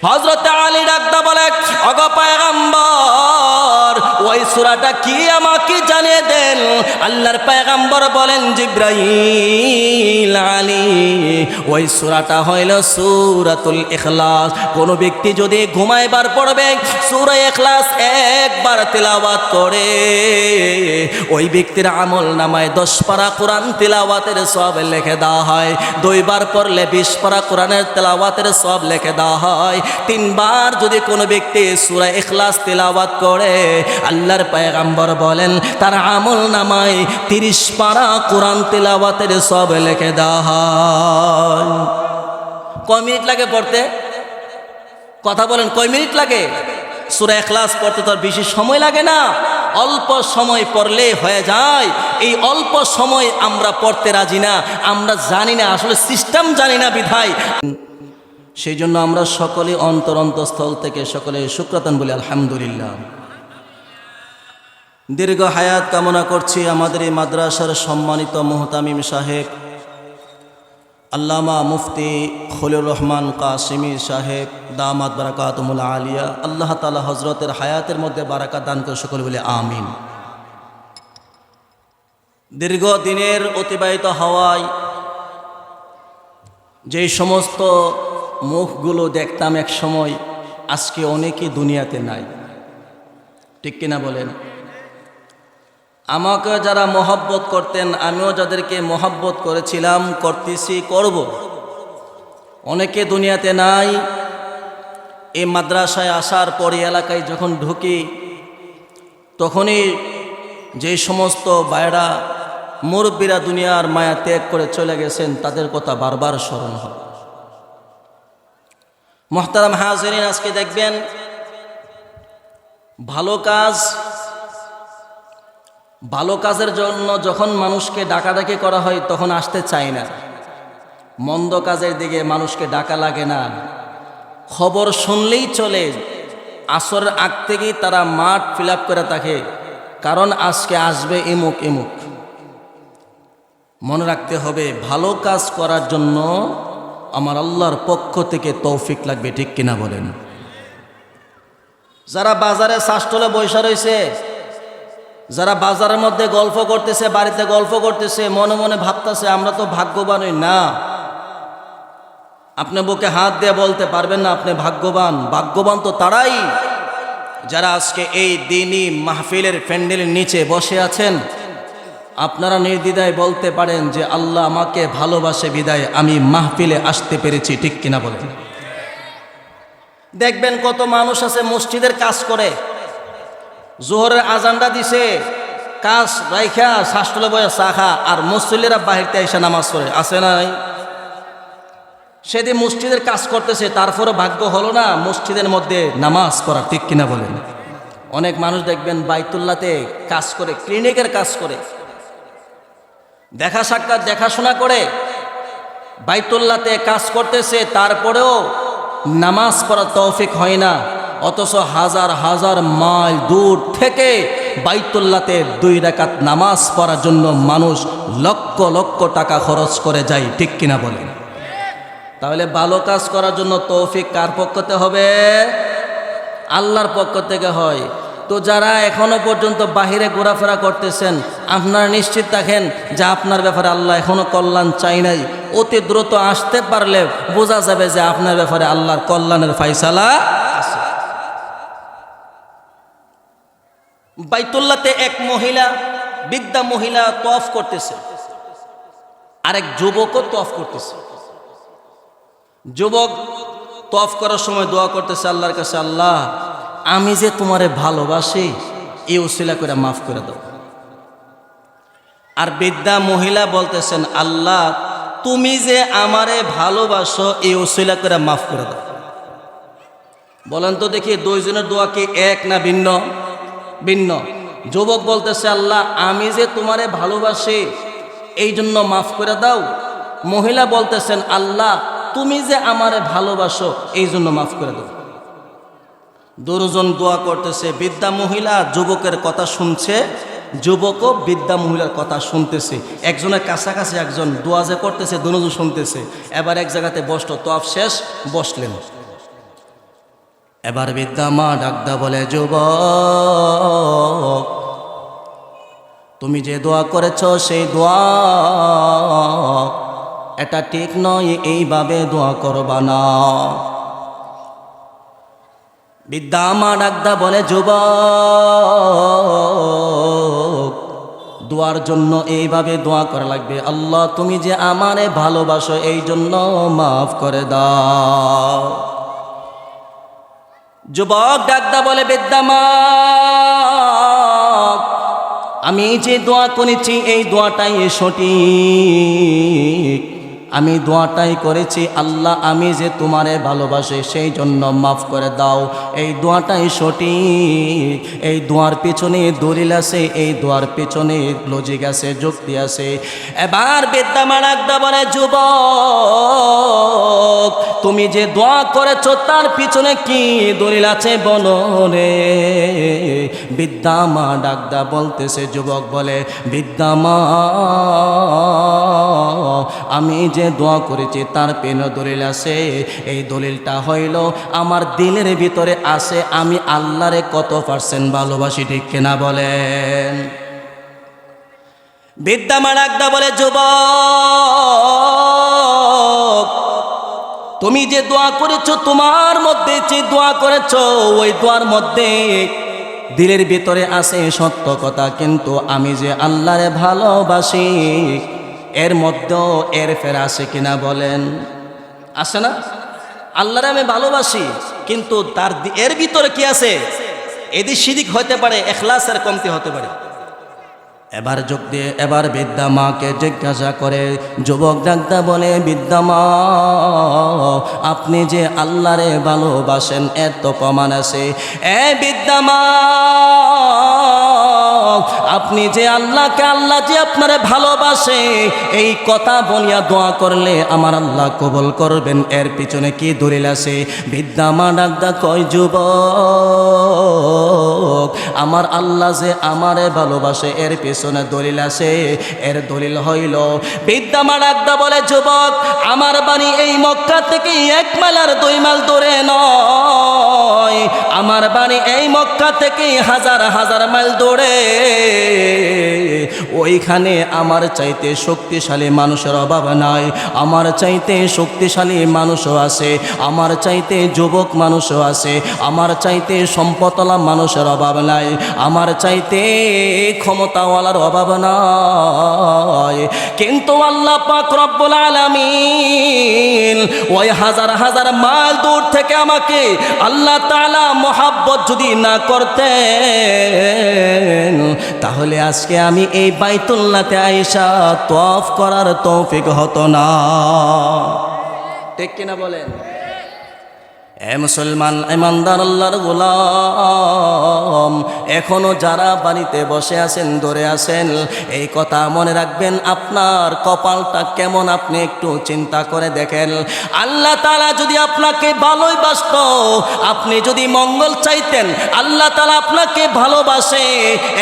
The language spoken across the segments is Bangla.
হযরত আলী ডাকদা বলে, ওগো পয়গম্বর, ওই সূরাটা কি আমাকে জানিয়ে দেন। আল্লাহর পয়গম্বর বলেন, জিবরাইল আলী, ওই সূরাটা হইল সূরাতুল ইখলাস। কোন ব্যক্তি যদি ঘুমাইবার পড়বে সূরা ইখলাস একবার তেলাওয়াত করে, ওই ব্যক্তির আমল নামায় 10 পারা কোরআন তেলাওয়াতের সওয়াব লিখে দেওয়া হয়। 2 বার পড়লে 20 পারা কোরআনের তেলাওয়াতের সওয়াব লিখে দেওয়া হয়। 3 বার যদি কোনো ব্যক্তি সূরা ইখলাস তেলাওয়াত করে, আল্লাহর পয়গম্বর বলেন তার আমল নামায় 30 পারা কোরআন তেলাওয়াতের সওয়াব লিখে দেওয়া হয়। কয় মিনিট লাগে পড়তে? কথা বলেন, কয় মিনিট লাগে? সূরা ইখলাস পড়তে তো বেশি সময় লাগে না, অল্প সময় পড়লে হয়ে যায়। এই অল্প সময় আমরা পড়তে রাজি না, আমরা জানি না, আসলে সিস্টেম জানি না বিধায়। সেই জন্য আমরা সকলে অন্তরস্থল থেকে সকলে শুকরাতান বলি আলহামদুলিল্লাহ। দীর্ঘ হায়াত কামনা করছি আমাদের এই মাদ্রাসার সম্মানিত মুহতামিম সাহেব আল্লামা মুফতি খলিলুর রহমান কাসিমি সাহেব দামাত বারাকাতুহুল আলিয়া। আল্লাহ তাআলা হযরতের হায়াতের মধ্যে বারাকাত দান করে সকলে বলে আমিন। দীর্ঘ দিনের অতিবাহিত হওয়ায় যেই সমস্ত মুখগুলো দেখতাম এক সময়, আজকে অনেকেই দুনিয়াতে নাই, ঠিক কিনা বলেন? আমাকে যারা মহব্বত করতেন, আমিও যাদেরকে মহব্বত করেছিলাম, করতেছি, করব, অনেকে দুনিয়াতে নাই। এই মাদ্রাসায় আসার পরে এলাকায় যখন ঢুকি, তখনই যে সমস্ত ভাইরা মুরব্বীরা দুনিয়ার মায়া ত্যাগ করে চলে গেছেন, তাদের কথা বারবার স্মরণ হয়। মুহতারাম হাজিরিন, আজকে দেখবেন ভালো কাজের জন্য যখন মানুষকে ডাকাডাকি করা হয় তখন আসতে চায় না। মন্দ কাজের দিকে মানুষকে ডাকা লাগে না, খবর শুনলেই চলে। আসরের আগ থেকেই তারা মাঠ ফিল আপ করে থাকে, কারণ আজকে আসবে এমুক এমুক। মনে রাখতে হবে, ভালো কাজ করার জন্য আমার আল্লাহর পক্ষ থেকে তৌফিক লাগবে, ঠিক কিনা বলেন? যারা বাজারে শাসটলে বৈশা রয়েছে, যারা বাজারের মধ্যে গল্প করতেছে, বাড়িতে গল্প করতেছে, মনে মনে ভাবতেছে আমরা তো ভাগ্যবান হই না। আপনি বুকে হাত দিয়ে বলতে পারবেন না আপনি ভাগ্যবান। ভাগ্যবান তো তারাই যারা আজকে এই দ্বীনি মাহফিলের প্যান্ডেলের নিচে বসে আছেন। আপনারা নির্দ্বিধায় বলতে পারেন যে আল্লাহ আমাকে ভালোবাসে বিদায় আমি মাহফিলে আসতে পেরেছি, ঠিক কিনা বলেন? দেখবেন কত মানুষ আছে মসজিদের কাজ করে, জোহরের আজানটা দিছে, কাজ রাইখা শাসটলে বয়ে চা খা, আর মুসল্লিরা বাহিরতে এসে নামাজ পড়ে, আছে নাই? সেদিন মসজিদের কাজ করতেছে, তারপরও ভাগ্য হলো না মসজিদের মধ্যে নামাজ পড়া, ঠিক কিনা বলেন? অনেক মানুষ দেখবেন বাইতুল্লাহতে কাজ করে, ক্লিনিকের কাজ করে, দেখা সাক্ষাৎ দেখাশোনা করে বাইতুল্লাহতে কাজ করতেছে, তারপরেও নামাজ পড়ার তৌফিক হয় না। অথচ হাজার হাজার মাইল দূর থেকে বাইতুল্লাহতে 2 রাকাত নামাজ পড়ার জন্য মানুষ লক্ষ লক্ষ টাকা খরচ করে যায়, ঠিক কিনা বলেন? তাহলে ভালো কাজ করার জন্য তৌফিক কার পক্ষ থেকে হবে? আল্লাহর পক্ষ থেকে হয়। তো যারা এখনো পর্যন্ত বাহিরে ঘোরাফেরা করতেছেন, আপনারা নিশ্চিত থাকেন যে আপনার ব্যাপারে আল্লাহ এখনো কল্যাণ চাই নাই। অতি দ্রুত আসতে পারলে বোঝা যাবে যে আপনার ব্যাপারে আল্লাহর কল্যাণের ফায়সালা আছে। বাইতুল্লাহতে এক মহিলা, বৃদ্ধা মহিলা তওয়াফ করতেছে, আরেক যুবকও তওয়াফ করতেছে। যুবক তওয়াফ করার সময় দোয়া করতেছে আল্লাহর কাছে, আল্লাহ আমি যে তোমারে ভালোবাসি, এই উসিলা করে মাফ করে দাও। আর বৃদ্ধা মহিলা বলতেছেন, আল্লাহ তুমি যে আমারে ভালোবাসো, এই উসিলা করে মাফ করে দাও। বলেন তো দেখি, 2 জনের দোয়া কি এক না ভিন্ন? ভিন্ন। যুবক বলতেছে, আল্লাহ আমি যে তোমারে ভালোবাসি এই জন্য মাফ করে দাও। মহিলা বলতেছেন, আল্লাহ তুমি যে আমারে ভালোবাসো এই জন্য মাফ করে দাও। 2 জন দোয়া করতেছে, বৃদ্ধা মহিলা যুবকের কথা শুনছে, যুবকও বৃদ্ধা মহিলার কথা শুনতেছে। একজনের কাছাকাছি একজন দোয়া যে করতেছে, 2 জন শুনতেছে। এবার এক জায়গাতে বসলো, তওয়াফ শেষ, বসলেন। এবার বৃদ্ধা মা ডাকদা বলে, যুবক, তুমি যে দোয়া করেছ সেই দোয়া এটা ঠিক নয়, এইভাবে দোয়া করবা না। বৃদ্ধা মা ডাকদা বলে, যুবক, দোয়ার জন্য এইভাবে দোয়া করা লাগবে, আল্লাহ তুমি যে আমারে ভালোবাসো এই জন্য মাফ করে দাও। যুবক ডাকদা বলে, বৃদ্ধা মা, আমি যে দোয়া করেছি এই দোয়াটাই সঠিক, আমি দোয়াটাই করেছি, আল্লাহ আমি যে তোমারে ভালোবাসি সেই জন্য মাফ করে দাও, এই দোয়াটাই সঠিক। এই দোয়ার পিছনে দলিল আছে, এই দোয়ার পিছনে লজিক আছে, যুক্তি আছে। এবার বৃদ্ধা মা ডাকদা বলে, যুবক, তুমি যে দোয়া করেছো তার পিছনে কি দলিল আছে বলো রে। বৃদ্ধা মা ডাকদা বলতেছে, যুবক বলে, বৃদ্ধা মা, আমি যে দোয়া করেছি তার পেন দলিল আছে, এই দলিলটা হইল আমার দিলের ভিতরে আছে আমি আল্লাহরে কত পার্সেন্ট ভালোবাসি, ঠিক কিনা বলেন। বৃদ্ধা মা ডাকদা বলে, যুবক, তুমি যে দোয়া করেছো তোমার মধ্যে যে দোয়া করেছো ওই দোয়ার মধ্যে দিলের ভিতরে আছে সত্য কথা, কিন্তু আমি যে আল্লাহরে ভালোবাসি এর মধ্যেও এর ফের আছে কিনা বলেন। আসে না? আল্লাহরে আমি ভালোবাসি কিন্তু তার এর ভিতরে কি আছে, এদিক সেদিক হতে পারে, ইখলাসের কমতি হতে পারে। এবার যোগ দিয়ে এবার বৃদ্ধা মাকে জিজ্ঞাসা করে, যুবক ডাকদা বলে, বৃদ্ধা মা, আপনি যে আল্লাহরে ভালোবাসেন এর তো প্রমাণ আছে। এ বৃদ্ধা মা, আপনি যে আল্লাহকে, আল্লাহ যে আপনারে ভালোবাসে এই কথা বলিয়া দোয়া করলে আমার আল্লাহ কবুল করবেন, এর পিছনে কি দলিল আছে? বৃদ্ধা মা ডাকদা কয়, যুবক, আমার আল্লাহ যে আমারে ভালোবাসে এর পিছনে দলিল আছে, এর দলিল হইল। বৃদ্ধা মা ডাকদা বলে, যুবক, আমার বাড়ি এই মক্কা থেকে 1 মাইল আর 2 মাইল দূরে নয়, আমার বাড়ি এই মক্কা থেকে হাজার হাজার মাইল দূরে। ওইখানে আমার চাইতে শক্তিশালী মানুষের অভাব নাই, আমার চাইতে শক্তিশালী মানুষও আছে, আমার চাইতে যুবক মানুষও আছে, আমার চাইতে সম্পদওয়ালা মানুষের অভাব নাই, আমার চাইতে ক্ষমতাওয়ালার অভাব নাই। কিন্তু আল্লাহ পাক রব্বুল আলামিন ওই হাজার হাজার মাইল দূর থেকে আমাকে আল্লাহ তাআলা মহব্বত যদি না করতেন তাহলে আজকে আমি এই বাইতুল্লাহতে আয়েশা তওয়াফ করার তৌফিক হতো না, ঠিক কিনা বলেন। এ মুসলমান, ইমানদার আল্লাহর গোলাম, এখনো যারা বাড়িতে বসে আছেন, ধরে আছেন, এই কথা মনে রাখবেন, আপনার কপালটা কেমন আপনি একটু চিন্তা করে দেখেন। আল্লাহ তাআলা যদি আপনাকে ভালোই বাসত, আপনি যদি মঙ্গল চাইতেন, আল্লাহ তাআলা আপনাকে ভালোবাসে,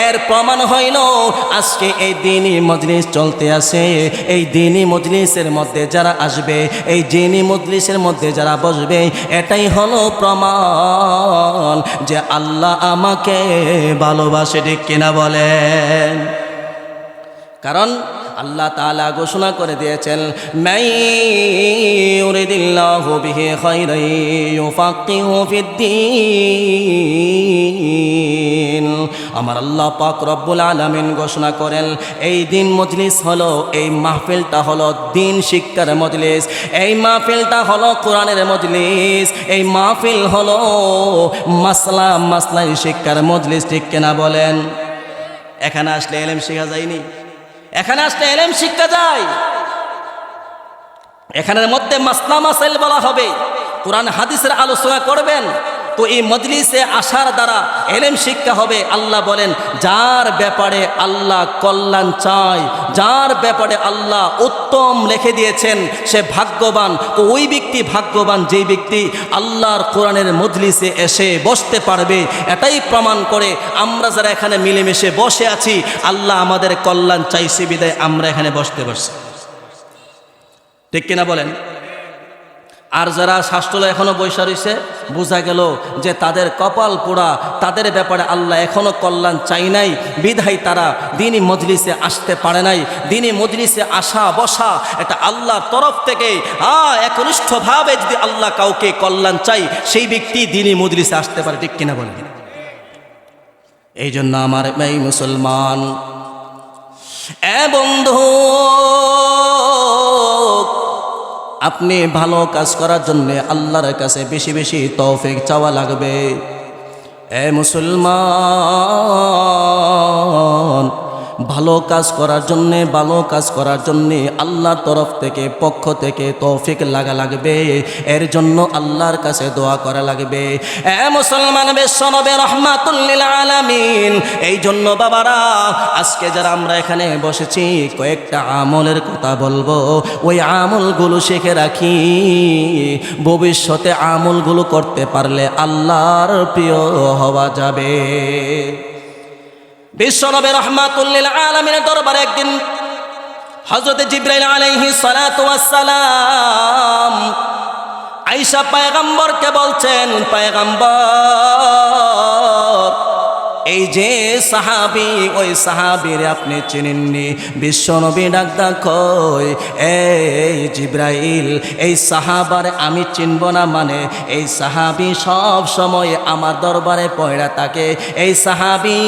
এর প্রমাণ হইল আজকে এই দ্বীনি মজলিস চলতে আছে। এই দ্বীনি মজলিসের মধ্যে যারা আসবে, এই দ্বীনি মজলিসের মধ্যে যারা বসবে, এটাই হলো প্রমাণ যে আল্লাহ আমাকে ভালোবাসে, ঠিক কিনা বলেন। কারণ আল্লাহ তাআলা ঘোষণা করে দিয়েছেন, মান ইউরিদিল্লাহু বিহি খায়রান ইউফাক্কিহু ফিদ্দীন। আমার আল্লাহ পাক রব্বুল আলামিন ঘোষণা করেন, এই দিন মজলিস হলো, এই মাহফিলটা হলো দিন শিক্ষার মজলিস, এই মাহফিলটা হলো কোরআনের মজলিস, এই মাহফিল হলো মাসলাই শিক্ষার মজলিস, ঠিক কিনা বলেন। এখানে আসলে ইলম শেখা যায়নি, এখানে আসলে ইলম শিক্ষা যায়, এখানের মধ্যে মাসলা মাসাইল বলা হবে, কোরআন হাদিসের আলোচনা করবেন। তো এই মজলিসে আসার দ্বারা ইলম শিক্ষা হবে। আল্লাহ বলেন, যার ব্যাপারে আল্লাহ কল্যাণ চায়, যার ব্যাপারে আল্লাহ উত্তম লিখে দিয়েছেন সে ভাগ্যবান। তো ওই ব্যক্তি ভাগ্যবান যেই ব্যক্তি আল্লাহর কোরআনের মজলিসে এসে বসতে পারবে। এটাই প্রমাণ করে আমরা যারা এখানে মিলেমিশে বসে আছি, আল্লাহ আমাদের কল্যাণ চাইছে বিদায় আমরা এখানে বসতে পারছি, ঠিক কিনা বলেন। আর যারা শাস্ত্রলা এখনো বৈশা রয়েছে, বোঝা গেল যে তাদের কপাল পোড়া, তাদের ব্যাপারে আল্লাহ এখনো কল্যাণ চাই নাই, বিধায় তারা দিনী মজলিসে আসতে পারে নাই। দিনী মজলিসে আসা বসা এটা আল্লাহর তরফ থেকে একনিষ্ঠভাবে যদি আল্লাহ কাউকে কল্যাণ চাই, সেই ব্যক্তি দিনী মজলিসে আসতে পারে, ঠিক কিনা বলেন? এই জন্য আমার এই মুসলমান বন্ধু, আপনি ভালো কাজ করার জন্য আল্লাহর কাছে বেশি বেশি তৌফিক চাওয়া লাগবে। মুসলমান, ভালো কাজ করার জন্যে আল্লাহর তরফ থেকে, পক্ষ থেকে তৌফিক লাগা লাগবে। এর জন্য আল্লাহর কাছে দোয়া করা লাগবে। মুসলমান, বিশ্বনবী রাহমাতুল লিল আলামিন। এই জন্য বাবারা, আজকে যারা আমরা এখানে বসেছি, কয়েকটা আমলের কথা বলবো। ওই আমলগুলো শিখে রাখি, ভবিষ্যতে আমলগুলো করতে পারলে আল্লাহর প্রিয় হওয়া যাবে। বিশ্বনবী রাহমাতুল লিল আলামিনের দরবারে একদিন হযরত জিবরাইল আলাইহিস সালাতু ওয়াস সালাম আয়েশা পয়গম্বরকে বলছেন, পয়গম্বর, এই যে সাহাবী, ওই সাহাবীর আপনি চিনেননি? বিশ্বনবী ডাক কয়, এই জিবরাইল, এই সাহাবারে আমি চিনব না মানে? এই সাহাবী সব সময় আমার দরবারে পড়ে থাকে, এই সাহাবী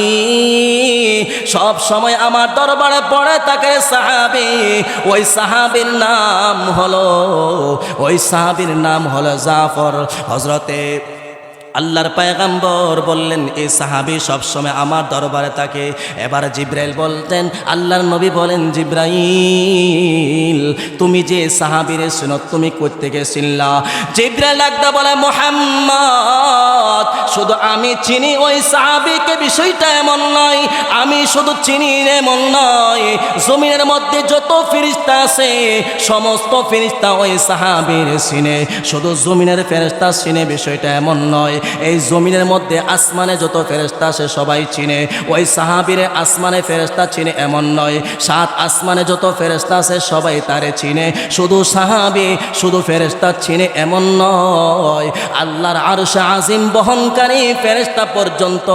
সব সময় আমার দরবারে পড়ে থাকে। সাহাবী, ওই সাহাবীর নাম হলো জাফর। হযরতে আল্লাহর পয়গম্বর বললেন, এই সাহাবী সবসময় আমার দরবারে থাকে। এবার জিবরাইল বলতেন, আল্লাহর নবী বলেন, জিবরাইল, তুমি যে সাহাবীর সুন্নত তুমি কই থেকে চিনলা? জিবরাইল ডাকতে বলে, মুহাম্মদ, শুধু আমি চিনি ওই সাহাবীকে, বিষয়টা এমন নয়। আমি শুধু চিনি এমন নয়, জমিনের মধ্যে যত ফেরেশতা আছে সমস্ত ফেরেশতা ওই সাহাবীর চিনে। শুধু জমিনের ফেরেশতা চিনে, বিষয়টা এমন নয়। এই জমিনের মধ্যে আসমানে যত ফেরেশতা আছে সবাই চিনে, ওই সাহাবীরে আসমানে ফেরেশতা চিনে এমন নয়। সাত আসমানে যত ফেরেশতা আছে সবাই তারে চিনে, শুধু সাহাবী, শুধু ফেরেশতা চিনে এমন নয়। আল্লাহর আরশ আজিম বহনকারী ফেরেশতা পর্যন্ত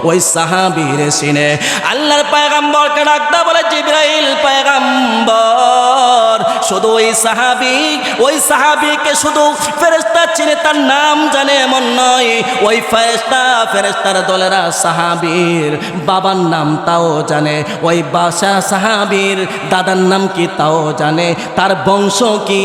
ওই সাহাবীরে চিনে। আল্লাহর পয়গম্বরকে ডাকতে বলে, জিবরাইল পয়গম্বর, শুধু ওই সাহাবীকে শুধু ফেরেশতা চিনে, তার নাম জানে এমন নয়। ওই ফেরেশতার দলেরা সাহাবীর বাবার নাম তাও জানে, ওই সাহাবীর দাদার নাম কি তাও জানে, তার বংশ কি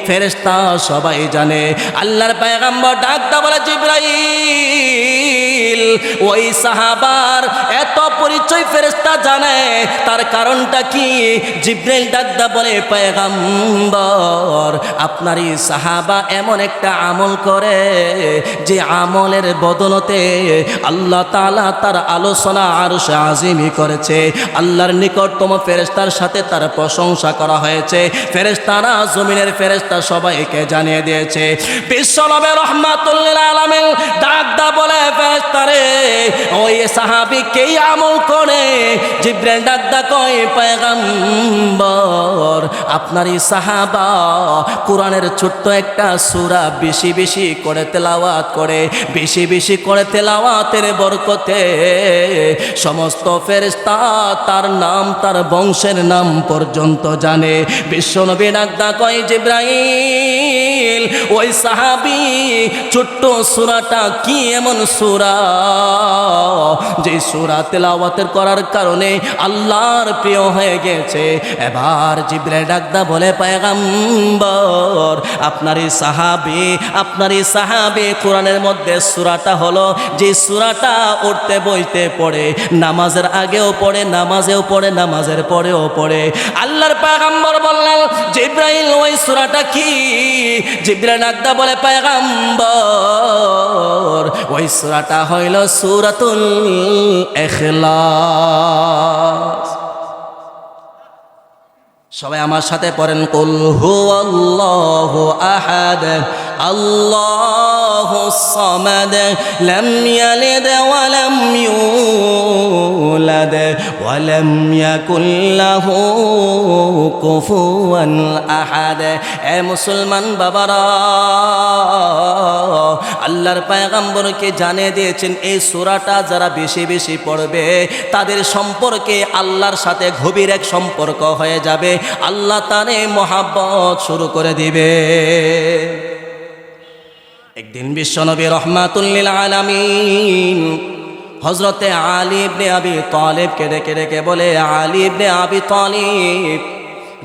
ফেরেশতা সবাই জানে। আল্লাহর পয়গম্বর ডাকতে বলে, জিবরাইল, ওই সাহাবার এত পরিচয় ফেরেশতা জানে, তার কারণটা কি? জিবরাইল ডাকতে বলে, পয়গম্বর, আপনারই সাহাবা এমন একটা আমল করে, যে আমলের বদলতে আল্লাহ তাআলা তার আলোচনা আরশে আজিমি করেছে। আল্লাহর নিকটতম ফেরেশতার সাথে তার প্রশংসা করা হয়েছে। ফেরেশতারা, জমিনের ফেরেশতা সবাইকে জানিয়ে দিয়েছে। বিশ্বনবী রাহমাতুল লিল আলামিন ডাকদা বলে, ফেরেশতারে, ওই সাহাবী কে আমল করে? জিবরাইল ডাকদা কয়, পয়গম্বর, আপনারই সাহাবা কোরআনের ছোট্ট একটা সূরা বেশি বেশি করে তেলাওয়াত করে, বেশি বেশি করে তেলাওয়াতের বরকতে সমস্ত ফেরেশতা তার নাম, তার বংশের নাম পর্যন্ত জানে। বিশ্বনবী ডাকদা কয়, জিবরাইল, ওই সাহাবী ছোট্ট সূরাটা কি এমন সূরা, যে সূরা তেলাওয়াতের করার কারণে আল্লাহর প্রিয় হয়ে গেছে? এবার জিবরাইল ডাকদা বলে, পয়গম্বর, আপনারই সাহাবী কোরআনের মধ্যে সূরাটা হলো যে সূরাটা উঠতে বইতে পড়ে, নামাজের আগেও পড়ে, নামাজেও পড়ে, নামাজের পরেও পড়ে। আল্লাহর পয়গম্বর বললেন, জিবরাইল, ওই সূরাটা কি? জিবরাইল ডাকদা বলে, পয়গম্বর, ওই সূরাটা হইল সূরাতুল ইখলাস। সবাই আমার সাথে পড়েন, কুল হুয়াল্লাহু আহাদ আল্লাহুস সামাদ লাম ইয়ালিদ ওয়া লাম ইউলাদ ওয়া লাম ইয়াকুল লাহু কুফুয়ান আহাদ। এ মুসলমান বাবারা, আল্লাহর পয়গম্বরকে জানিয়ে দিয়েছেন এই সূরাটা যারা বেশি বেশি পড়বে তাদের সম্পর্কে আল্লাহর সাথে গভীর এক সম্পর্ক হয়ে যাবে, আল্লাহ তারে মহাব্বত শুরু করে দিবে। একদিন বিশ্বনবী রাহমাতুল লিল আলামিন হযরতে আলী ইবনে আবি তালিবকে ডেকে ডেকে বলে, আলী ইবনে আবি তালিব,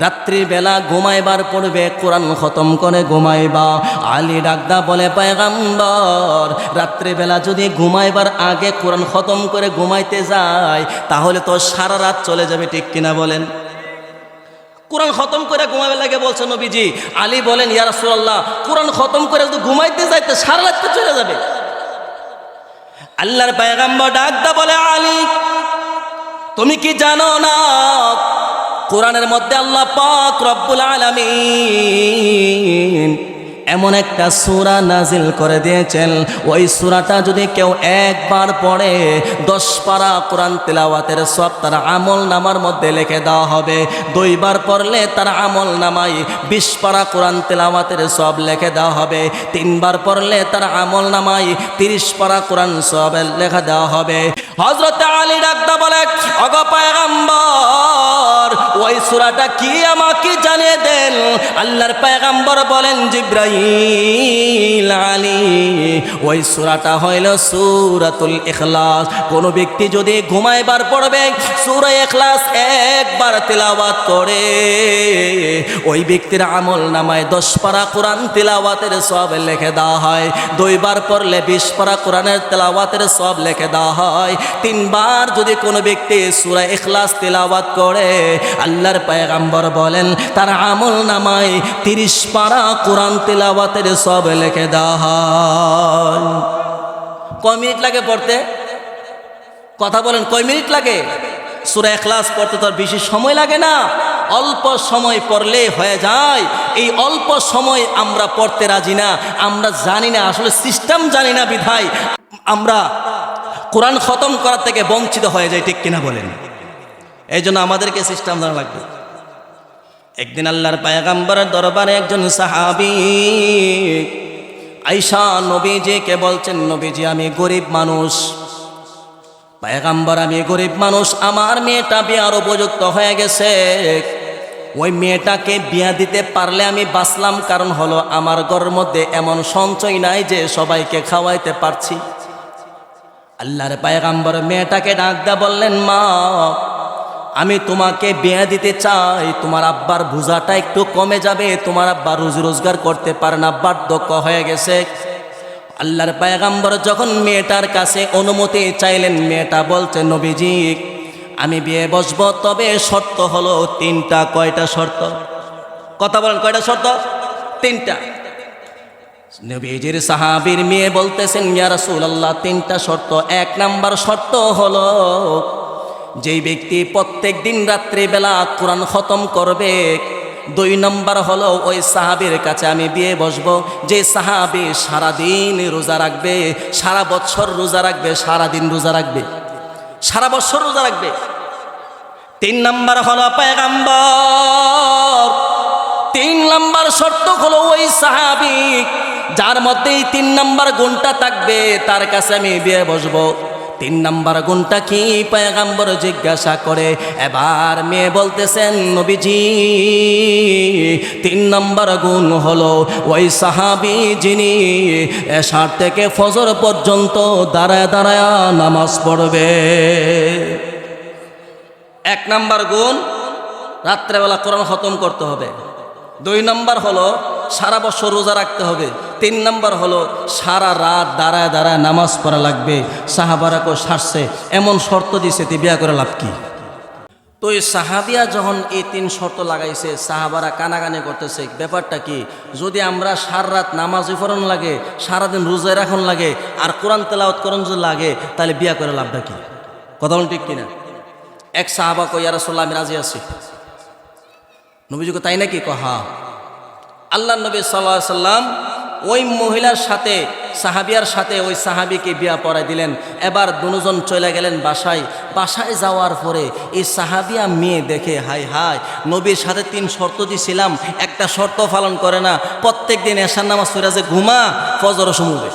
রাত্রিবেলা ঘুমাইবার পড়বে, কোরআন খতম করে ঘুমাইবা। আলী ডাকদা বলে, পয়গম্বর, রাত্রিবেলা যদি ঘুমাইবার আগে কোরআন খতম করে ঘুমাইতে যায় তাহলে তো সারা রাত চলে যাবে, ঠিক কিনা বলেন? কোরআন খতম করে ঘুমাবে লাগে বলছে নবীজি। আলী বলেন, ইয়া রাসূলুল্লাহ, কোরআন খতম করে যদি ঘুমাইতে যাই তো সারা রাত তো চলে যাবে। আল্লাহর পয়গম্বর ডাকদা বলে, আলী, তুমি কি জানো না কোরআনের মধ্যে আল্লাহ পাক রব্বুল আলামিন এমন একটা সূরা নাজিল করে দিয়েছেন, ওই সূরাটা যদি কেউ একবার পড়ে 10 পারা কোরআন তেলাওয়াতের সব তার আমল নামার মধ্যে লিখে দেওয়া হবে। 2 বার পড়লে তার আমল নামায় 20 পারা কোরআন তেলাওয়াতের সব লিখে দেওয়া হবে। 3 বার পড়লে তার আমল নামায় 30 পারা কোরআন সব লেখা দেওয়া হবে। হযরত আলী ডাকদা বলে, ওগো পয়গম্বর, ওই সূরাটা কি আমাকে জানিয়ে দেন। আল্লাহর পয়গম্বর বলেন, জিবরাইল আলী, ওই সূরাটা হইল সূরাতুল ইখলাস। কোন ব্যক্তি যদি ঘুমাইবার পড়বে সূরা ইখলাস একবার তেলাওয়াত করে, ওই ব্যক্তির আমল নামায় 10 পারা কোরআন তেলাওয়াতের সব লিখে দেওয়া হয়। 2 বার পড়লে 20 পারা কোরআনের তেলাওয়াতের সব লিখে দেওয়া হয়। 3 বার যদি কোনো ব্যক্তি সূরা ইখলাস তেলাওয়াত করে, আল্লাহর পয়গম্বর বলেন তার আমল নামায় 30 পারা কোরআন তেলাওয়াতের সব লিখে দেওয়া হয়। কয় মিনিট লাগে পড়তে? কথা বলেন, কয় মিনিট লাগে? সূরা ইখলাস পড়তে তো বেশি সময় লাগে না, অল্প সময় পড়লে হয়ে যায়। এই অল্প সময় আমরা পড়তে রাজি না, আমরা জানি না, আসলে সিস্টেম জানি না, বিধায় আমরা কোরআন খতম করার থেকে বঞ্চিত হয়ে যায়, ঠিক কিনা বলেন? এই জন্য আমাদেরকে সিস্টেম জানা লাগবে। একদিন আল্লাহর পয়গম্বরের দরবারে একজন সাহাবী আয়েশা নবীজিকে বলছেন, নবীজি, আমি গরিব মানুষ, পয়গম্বর আমি গরিব মানুষ, আমার মেয়েটা বিয়ার উপযুক্ত হয়ে গেছে, ওই মেয়েটাকে বিয়া দিতে পারলে আমি বাঁচলাম, কারণ হলো আমার ঘরের মধ্যে এমন সঞ্চয় নাই যে সবাইকে খাওয়াইতে পারছি। আল্লাহর পয়গম্বর মেয়েটাকে ডাক দিয়ে বললেন, মা, আমি তোমাকে বিয়ে দিতে চাই, তোমার আব্বার বোঝাটা একটু কমে যাবে, তোমার আব্বা রুজি রোজগার করতে পারে না, বার্ধক্য হয়ে গেছে। আল্লাহর পয়গম্বর যখন মেয়েটার কাছে অনুমতি চাইলেন, মেয়েটা বলছে, নবীজি, আমি বিয়ে বসবো, তবে শর্ত হলো 3টা। কয়টা শর্ত? কথা বলেন, কয়টা শর্ত? 3টা। নবীজির সাহাবীর মেয়ে বলতেছেন, ইয়া রাসূলুল্লাহ, 3টা শর্ত। 1 নাম্বার শর্ত হলো যেই ব্যক্তি প্রত্যেক দিন রাত্রিবেলা কোরআন খতম করবে। 2 নম্বর হলো ওই সাহাবীর কাছে আমি বিয়ে বসবো যে সাহাবী সারাদিন রোজা রাখবে, সারা বছর রোজা রাখবে, সারাদিন রোজা রাখবে, সারা বছর রোজা রাখবে। 3 নম্বর হলো পয়গম্বর। 3 নম্বর শর্ত হলো ওই সাহাবী যার মধ্যে এই 3 নম্বর গুণটা থাকবে তার কাছে আমি বিয়ে বসবো। 3 নম্বর গুণটা কি? পয়গম্বর জিজ্ঞাসা করে। এবার মেয়ে বলতেছেন, নবীজি, 3 নম্বর গুণ হলো ওই সাহাবী যিনি এশার থেকে ফজর পর্যন্ত দাঁড়ায় দাঁড়ায় নামাজ পড়বে। 1 নম্বর গুণ, রাত্রেবেলা কোরআন খতম করতে হবে। 2 নম্বর হলো সারা বছর রোজা রাখতে হবে। 3 নম্বর হলো সারা রাত দাঁড়ায় দাঁড়ায় নামাজ পড়া লাগবে। সাহাবারাকেও সারছে, এমন শর্ত দিছে, তে বিয়া করে লাভ কি? তো এই সাহাবিয়া যখন এই 3 শর্ত লাগাইছে, সাহাবারা কানাকানি করতেছে, ব্যাপারটা কি? যদি আমরা সারা রাত নামাজই পড়ানো লাগে, সারাদিন রোজা রাখন লাগে, আর কোরআন তেলাওয়াত করন যদি লাগে, তাহলে বিয়া করে লাভটা কি? কথা বলেন, ঠিক কিনা? এক সাহাবা কই, ইয়া রাসূলুল্লাহ, আমি রাজি আছি। নবীজি কই, তাই নাকি? কহা। আল্লাহ নবী সাল্লাল্লাহু আলাইহি সাল্লাম ওই মহিলার সাথে সাহাবিয়ার সাথে ওই সাহাবিকে বিয়া পড়াই দিলেন। এবার দুজন চলে গেলেন বাসায়। বাসায় যাওয়ার পরে এই সাহাবিয়া মেয়ে দেখে হাই হাই, নবীর সাথে 3 শর্ত দিছিলাম, একটা শর্ত পালন করে না। প্রত্যেক দিন এশার নামাজ পড়ে যে ঘুমা, ফজর সমুবে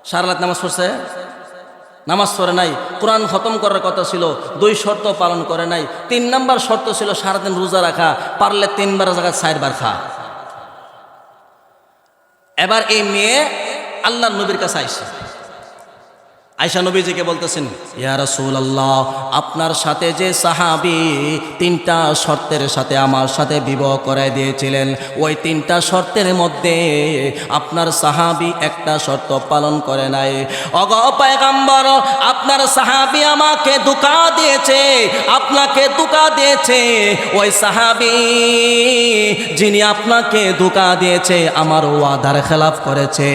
সারা রাত নামাজ পড়ছে, নামাজ পড়ে নাই। কোরআন খতম করার কথা ছিল, 2 শর্ত পালন করে নাই। 3 নম্বর শর্ত ছিল সারাদিন রোজা রাখা, পারলে 3 বার জায়গায় 4 বার খা। এবার এই মেয়ে আল্লাহর নবীর কাছে আইসা আয়েশা নবীজিকে বলতেছেন, ইয়া রাসূলুল্লাহ, আপনার সাথে যে সাহাবী 3টা শর্তের সাথে আমার সাথে বিবাহ করায় দিয়েছিলেন, ওই 3টা শর্তের মধ্যে আপনার সাহাবী একটা শর্ত পালন করে নাই। ওগো পয়গম্বর, আপনার সাহাবী আমাকে ধোঁকা দিয়েছে, আপনাকে ধোঁকা দিয়েছে। ওই সাহাবী যিনি আপনাকে ধোঁকা দিয়েছে আমার ওয়াদার খেলাফ করেছে।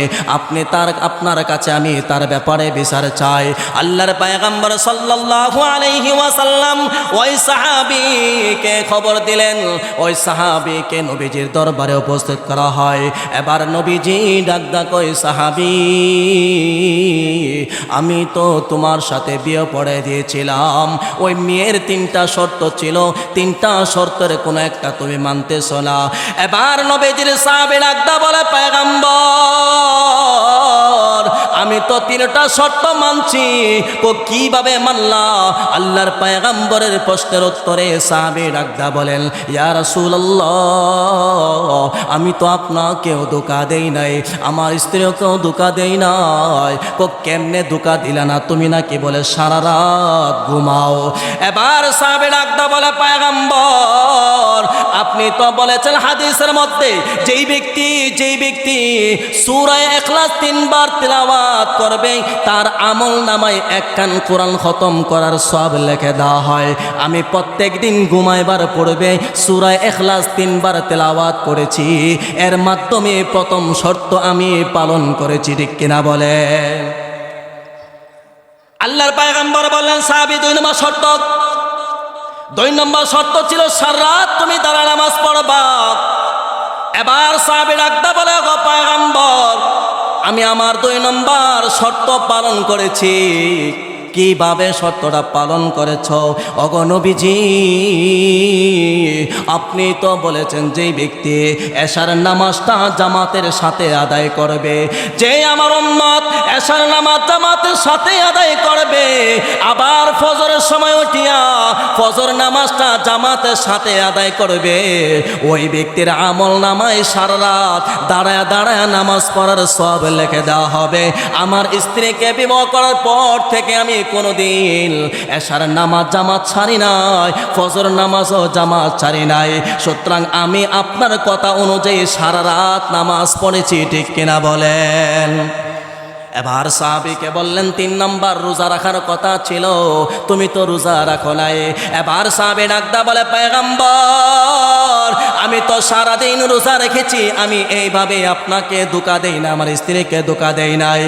আপনার কাছে আমি তার ব্যাপারে বিচার চাই। আল্লাহর পয়গম্বর সাল্লাল্লাহু আলাইহি ওয়াসাল্লাম ওই সাহাবীকে খবর দিলেন। ওই সাহাবীকে নবীজির দরবারে উপস্থিত করা হয়। এবার নবীজি ডাক কই, সাহাবী, আমি তো তোমার সাথে বিয়ে পড়ে দিয়েছিলাম, ওই মেয়ের 3টা শর্ত ছিল, 3টা শর্তের কোনো একটা তুমি মানতেছ না। এবার নবীজির সাহাবী ডাক বলে, পয়গম্বর, আমি তো 3টা শর্ত মানছি, তো কিভাবে মানলা? আল্লাহর পয়গম্বরের প্রশ্নের উত্তরে সাহাবী ডাকদা বলেন, ইয়া রাসূলুল্লাহ, আমি তো আপনাকেও ধোঁকা দেই নাই, আমার স্ত্রীকেও ধোঁকা দেই নাই। তো কেমনে ধোঁকা দিলা না তুমি? নাকি বলে সারা রাত ঘুমাও। এবার সাহাবী ডাকদা বলে, পয়গম্বর, আপনি তো বলেছেন হাদিসের মধ্যে, যেই ব্যক্তি সূরা ইখলাস 3 বার তিলাওয়াত করবে তার আমল নামায় 1 কান কোরআন খতম করার সওয়াব লিখে দেওয়া হয়। আমি প্রত্যেক দিন ঘুমাইবার পড়বে সূরা ইখলাস 3 বার তেলাওয়াত করেছি, এর মাধ্যমে প্রথম শর্ত আমি পালন করেছি। ঠিক কিনা বলে? আল্লাহর পয়গম্বর বললেন, সাহাবী 2 নম্বর শর্ত, 2 নম্বর শর্ত ছিল সারা রাত তুমি দাঁড়া নামাজ পড়বা। এবার সাহাবী ডাকতে বলে, গো পয়গম্বর, আমি আমার 2 নম্বর শর্ত পালন করেছি। কিভাবে শর্তটা পালন করেছ? ওগো নবীজি, আপনি তো বলেছেন যেই ব্যক্তি এশার নামাজটা জামাতের সাথে আদায় করবে, যে আমার উম্মত এশার নামাজ জামাতের সাথে আদায় করবে, আবার ফজরের সময় উঠিয়া ফজর নামাজটা জামাতের সাথে আদায় করবে, ওই ব্যক্তির আমল নামায় সারা রাত দাঁড়ায় দাঁড়ায় নামাজ পড়ার সওয়াব লিখে দেওয়া হবে। আমার স্ত্রীকে বিবাহ করার পর থেকে আমি কোনোদিন এশার নামাজ জামাত ছাড়ি নাই, ফজর নামাজও জামাত ছাড়ি নাই। সুতরাং আমি আপনার কথা অনুযায়ী সারা রাত নামাজ পড়েছি। ঠিক কিনা বলেন? এবার সাহাবীকে বললেন, 3 নম্বর রোজা রাখার কথা ছিল, তুমি তো রোজা রাখো নাই। এবার সাহাবী ডাকদা বলে, পয়গম্বর, আমি তো সারাদিন রোজা রেখেছি, আমি এইভাবে আপনাকে ধোঁকা দেই না, আমার স্ত্রীকে ধোঁকা দেই নাই।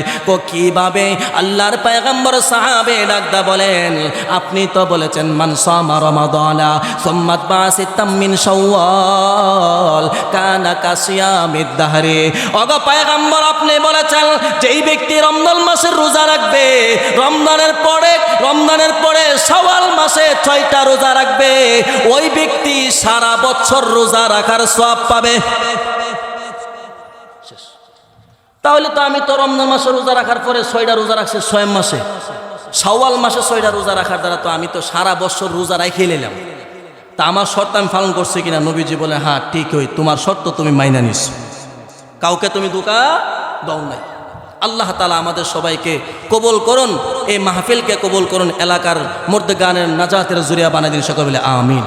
কিভাবে? আল্লাহর পয়গম্বর সাহাবী ডাকদা বলেন, আপনি তো বলেছেন, মান সামা রমাদানা সুম্মা আতবা সিত্তাম মিন শাওয়াল কানা কাসিয়ামিদ দাহরি। ওগো পয়গম্বর, আপনি বলেছেন যেই ব্যক্তি রমজান মাসের রোজা রাখবে, রমজানের পরে শাওয়াল মাসে 6টা রোজা রাখবে, ওই ব্যক্তি সারা বছর রোজা রাখার সওয়াব পাবে। তাহলে তো আমি তো রমজান মাসে রোজা রাখার পরে 6টা রোজা রাখছি, 6 মাসে, শাওয়াল মাসে 6টা রোজা রাখার দ্বারা তো আমি তো সারা বছর রোজা রাখে নিলাম। তা আমার শর্ত আমি পালন করছি কিনা? নবীজি বলে, হ্যাঁ ঠিক, ওই তোমার শর্ত তুমি মাইনা নিস, কাউকে তুমি ধোঁকা দাও নাই। আল্লাহ তাআলা আমাদের সবাইকে কবুল করুন, এই মাহফিলকে কবুল করুন, এলাকার মুর্দগানের নাজাতের জুরিয়া বানাই দিন। সকলে বলে আমিন।